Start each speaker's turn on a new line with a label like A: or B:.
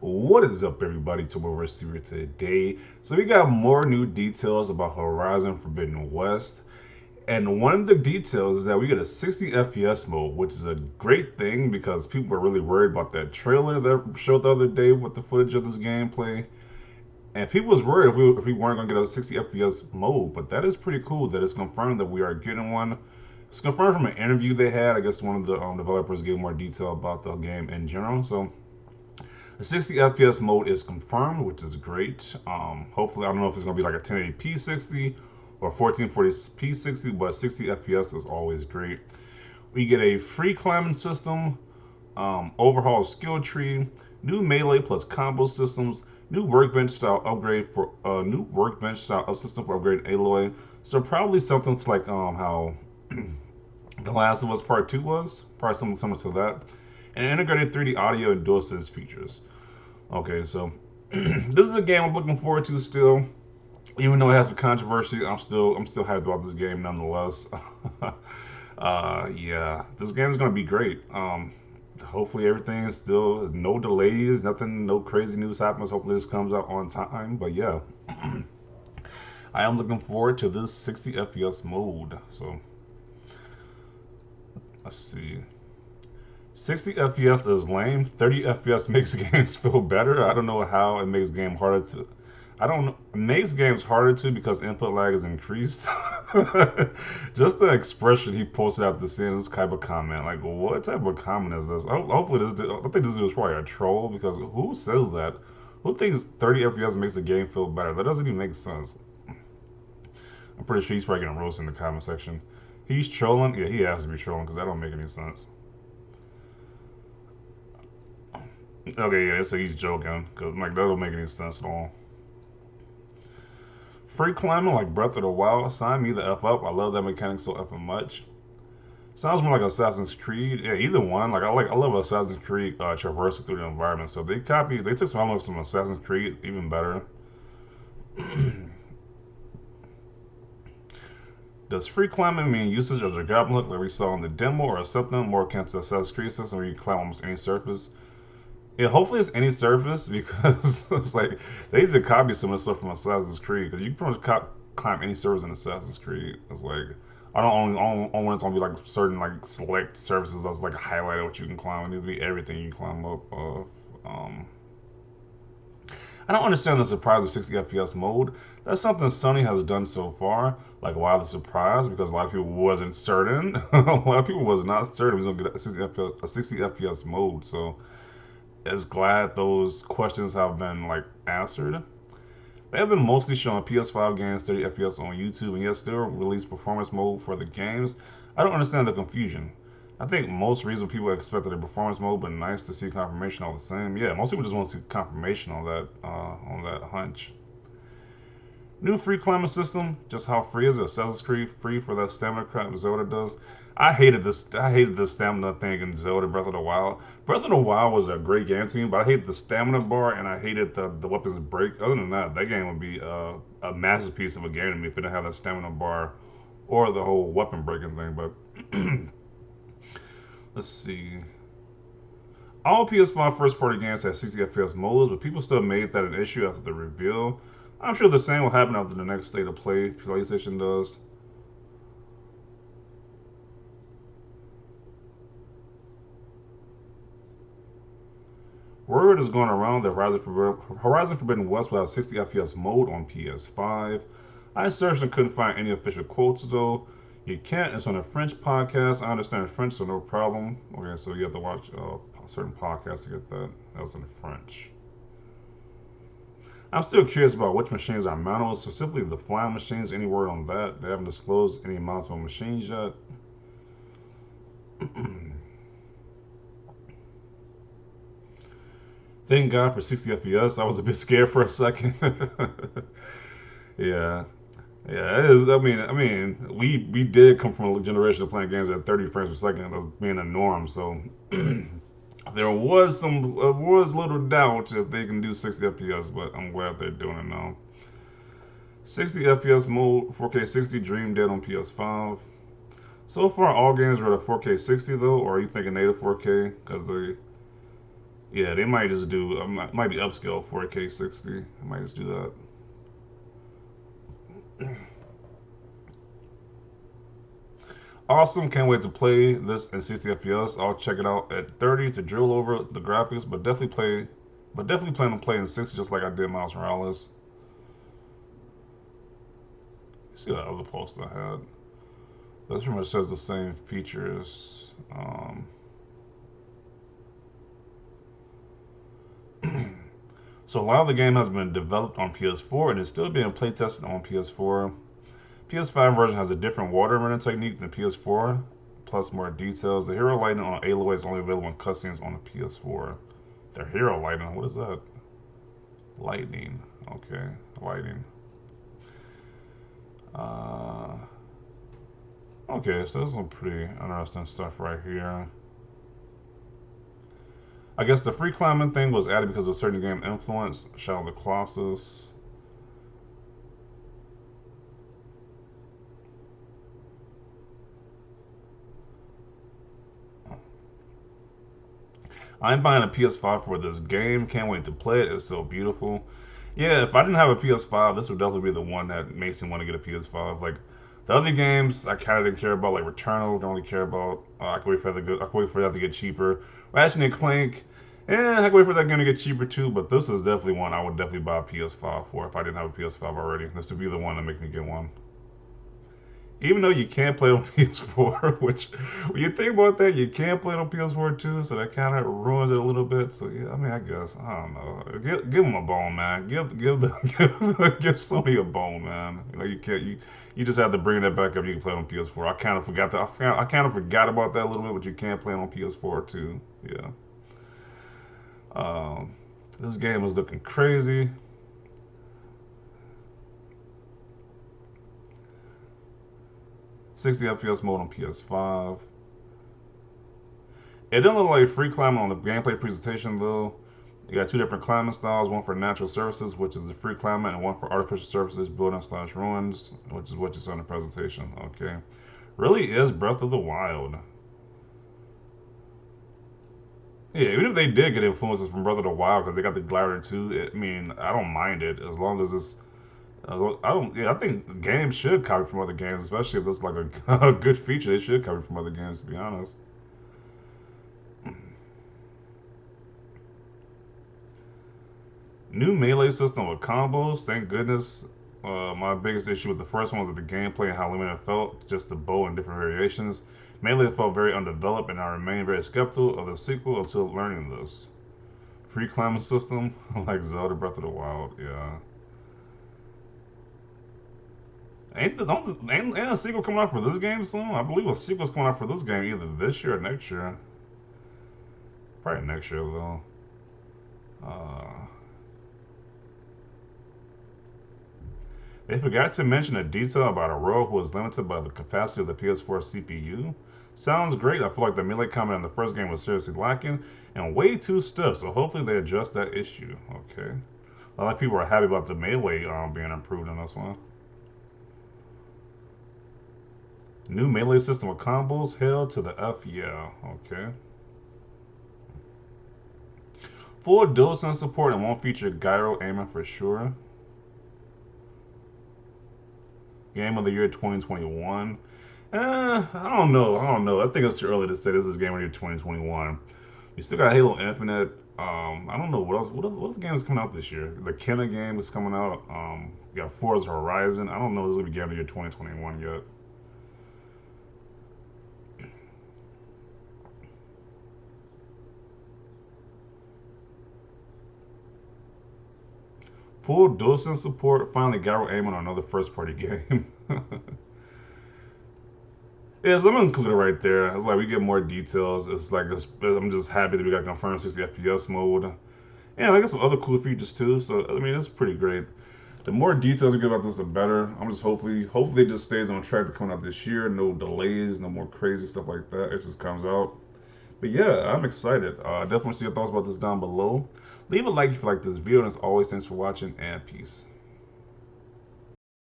A: What is up, everybody? Tomoverse here today. So we got more new details about Horizon Forbidden West, and one of the details is that we get a 60 FPS mode, which is a great thing because people were really worried about that trailer that showed the other day with the footage of this gameplay, and people was worried if we weren't gonna get a 60 FPS mode. But that is pretty cool that it's confirmed that we are getting one. It's confirmed from an interview they had. I guess one of the developers gave more detail about the game in general. So the 60 FPS mode is confirmed, which is great. Hopefully, I don't know if it's going to be like a 1080p 60 or 1440p 60, but 60 FPS is always great. We get a free climbing system, overhaul skill tree, new melee plus combo systems, new workbench style upgrade for new workbench style up system for upgrade Aloy. So probably something like how The Last of Us Part 2 was, probably something similar to that, and integrated 3D audio and DualSense features. Okay, so this is a game I'm looking forward to still. Even though it has some controversy, I'm still hyped about this game nonetheless. Yeah, this game is gonna be great. Hopefully everything is still no delays, nothing, no crazy news happens. Hopefully this comes out on time. But yeah, I am looking forward to this 60 FPS mode. So let's see. 60 FPS is lame. 30 FPS makes games feel better. I don't know how it makes game harder to. I don't know. It makes games harder to because input lag is increased. Just the expression he posted after seeing this type of comment, like what type of comment is this? Hopefully this. I think this is probably a troll because who says that? Who thinks 30 FPS makes a game feel better? That doesn't even make sense. I'm pretty sure he's probably getting roasted in the comment section. He's trolling. Yeah, he has to be trolling because that don't make any sense. Okay, yeah, so he's joking because like that don't make any sense at all. Free climbing like Breath of the Wild, sign me the f up. I love that mechanic so effing much. Sounds more like Assassin's Creed. Yeah, either one. I love Assassin's Creed traversing through the environment. So they took some elements from Assassin's Creed, even better. Does free climbing mean usage of the grappling hook like we saw in the demo, or something more akin to Assassin's Creed system where you climb almost any surface? Yeah, hopefully it's any surface because it's like they need to copy some of the stuff from Assassin's Creed because you can pretty much climb any surface in Assassin's Creed. It's like I don't only want it to be like certain like select surfaces that's like highlighted what you can climb. It needs to be everything you can climb up of. Um, I don't understand the surprise of 60 FPS mode. That's something Sony has done so far. Like why the surprise? Because a lot of people wasn't certain. A lot of people was not certain we was gonna get a 60 FPS mode. So is glad those questions have been like answered. They have been mostly showing PS5 games 30 FPS on YouTube and yet still release performance mode for the games. I don't understand the confusion. I think most reasonable people expected a performance mode, but nice to see confirmation all the same. Yeah, most people just want to see confirmation on that hunch. New free climbing system. Just how free is it? Assassin's Creed free for that stamina crap Zelda does. I hated this. I hated the stamina thing in Zelda Breath of the Wild. Breath of the Wild was a great game to me, but I hated the stamina bar and I hated the weapons break. Other than that, that game would be a masterpiece of a game to me if it didn't have that stamina bar or the whole weapon breaking thing. But let's see. All PS5 first party games have 60 FPS modes, but people still made that an issue after the reveal. I'm sure the same will happen after the next state of play PlayStation does. Word is going around that Horizon Forbidden West will have 60 FPS mode on PS5. I searched and couldn't find any official quotes though. You can't. It's on a French podcast. I understand French, so no problem. Okay, so you have to watch a certain podcast to get that. That was in French. I'm still curious about which machines are mounted, specifically the flying machines. Any word on that? They haven't disclosed any mounts on machines yet. Thank God for 60 FPS. I was a bit scared for a second. Yeah, yeah. It is, we did come from a generation of playing games at 30 frames per second. That was being a norm. So there was little doubt if they can do 60 FPS, but I'm glad they're doing it now. 60 FPS mode, 4K 60 Dream Dead on PS5. So far, all games are at a 4K 60 though, or are you thinking native 4K? Because they Yeah, they might just do, might be upscale 4K 60. I might just do that. Awesome, can't wait to play this in 60 FPS. I'll check it out at 30 to drill over the graphics, but definitely plan on playing in 60 just like I did Miles Morales. See that other post I had. That pretty much says the same features. So a lot of the game has been developed on PS4 and is still being playtested on PS4. PS5 version has a different water running technique than PS4, plus more details. The hero lighting on Aloy is only available in cutscenes on the PS4. The hero lighting, what is that? Lightning. Okay, lighting. Uh, okay, so there's some pretty interesting stuff right here. I guess the free climbing thing was added because of a certain game influence. Shadow of the Colossus. I'm buying a PS5 for this game. Can't wait to play it. It's so beautiful. Yeah, if I didn't have a PS5, this would definitely be the one that makes me want to get a PS5. Like the other games, I kind of didn't care about. Like Returnal, don't really care about. I can wait for that. I can wait for that to get cheaper. Ratchet and Clank, I can wait for that game to get cheaper too. But this is definitely one I would definitely buy a PS5 for if I didn't have a PS5 already. This would be the one that make me get one. Even though you can't play on PS4, which when you think about that, you can't play it on PS4 too, so that kind of ruins it a little bit. So yeah, I mean, I guess I don't know. Give them a bone, man. Give Sony a bone, man. You know, you can't you just have to bring that back up. You can play it on PS4. I kind of forgot that. I kind of forgot about that a little bit, but you can't play it on PS4 too. Yeah. Um, this game is looking crazy. 60 FPS mode on PS5. It didn't look like free climbing on the gameplay presentation though. You got two different climbing styles, one for natural surfaces, which is the free climbing, and one for artificial surfaces, building slash ruins, which is what you saw in the presentation. Okay. Really is Breath of the Wild. Yeah, even if they did get influences from Breath of the Wild because they got the glider too, I mean, I don't mind it as long as it's. I don't. Yeah, I think games should copy from other games, especially if it's like a, a good feature. They should copy from other games, to be honest. New melee system with combos. Thank goodness. My biggest issue with the first one was with the gameplay and how limited it felt. Just the bow and different variations. Melee felt very undeveloped, and I remain very skeptical of the sequel until learning this. Free climbing system, like Zelda Breath of the Wild. Yeah. Ain't a sequel coming out for this game soon? I believe a sequel's coming out for this game either this year or next year. Probably next year though. Uh, they forgot to mention a detail about a row who is limited by the capacity of the PS4 CPU. Sounds great. I feel like the melee combat in the first game was seriously lacking and way too stiff, so hopefully they address that issue. Okay. A lot of people are happy about the melee being improved in this one. New melee system with combos? Hell to the F, yeah. Okay. Full DualSense support and won't feature gyro aiming for sure. Game of the year 2021. I don't know. I don't know. I think it's too early to say this is game of the year 2021. You still got Halo Infinite. I don't know what else. What other game is coming out this year? The Kenna game is coming out. You got Forza Horizon. I don't know if this is gonna be game of the year 2021 yet. Full DualSense support. Finally, gyro aiming on another first-party game. Yeah, so I'm gonna include it right there. It's like we get more details. It's like I'm just happy that we got confirmed 60 FPS mode. And I got some other cool features too. So I mean, it's pretty great. The more details we get about this, the better. I'm just hopefully it just stays on track to come out this year. No delays, no more crazy stuff like that. It just comes out. But yeah, I'm excited. I definitely see your thoughts about this down below. Leave a like if you like this video, and as always, thanks for watching, and peace.